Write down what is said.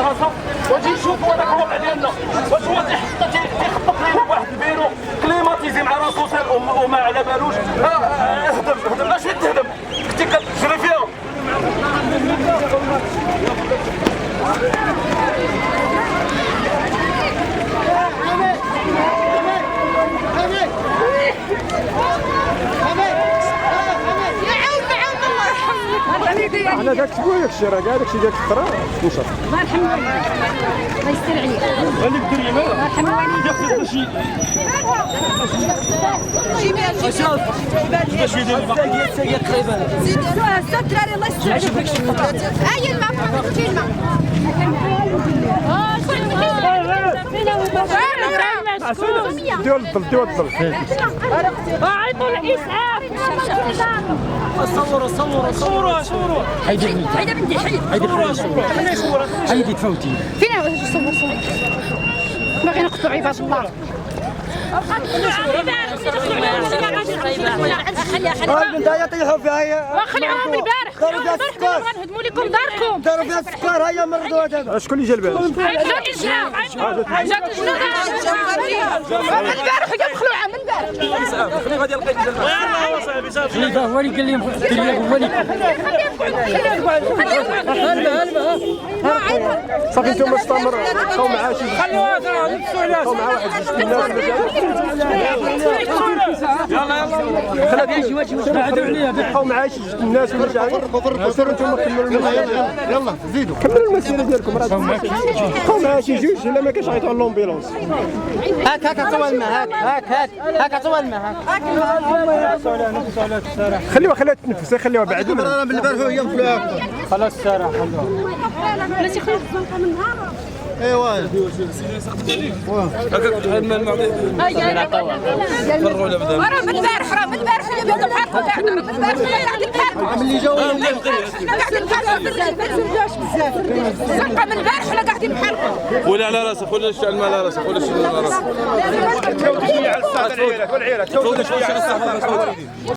راسو وتجي تشوف هذاك الوضع ديالنا، واش هو تيخبط لينا بواحد البيرو كليماتيزي مع راسو وما على بالوش. هدم اش تهدم كنتي كتجري فيها. انا داك شويه داك الشيء راه كاع داكشي ديال الخضره نشر. الله يرحم والديك الله يستر عليك. هذيك ديري مالها الله يرحم والديك. باش يدير زيد الدراري الله يستر عليك. هاي الماء فهمتي الماء. ديال الظل ديال الظل. عيطوا الاسعاف. صوروا حيدي بنتي حيدي تفوتي فين صور باغي نقطعوا عباد الله. البنت طيحوا فيها خلعوهم البارح غنهدموا لكم داركم. داروا فيها السكر هيا مرضوا دابا. شكون اللي جا البارح؟ جات الاسعاف جات الجنود من البارح جا مخلوعه من البارح. خليه غادي يلقى يلا صاحبي صافي. خليفه هو اللي قال لي هو اللي صافي انتم استمر قوم عاشي. خلوها ترى نفسوا عليها قوم مع واحد جوج الناس قوم عاشي جوج الناس ولا جايين. سيروا انتم كملوا يلا زيدوا كملوا المسيره ديالكم. راه قوم عاشي جوج الا ما كاش عيطوا لومبيلونس. هاك عطوا الماء هاك عطوا الماء خليوها تنفس خليوها بعد. انا بالبارح هي مخلوعه خلاص السراحه بلاتي خليك الزنقه من نهار. ايوا راه من البارح راه من البارح اللي بيضوا بحالكم قاعدين من البارح اللي قاعدين بحالكم. اللي جاوا قاعدين بحالكم ما تسردوش بزاف. الزنقه من البارح ولا قاعدين بحالكم. ولا على راسك ولا شي على راسك ولا شي على راسك. تفوت شويه على الصحه العيالات والعيالات.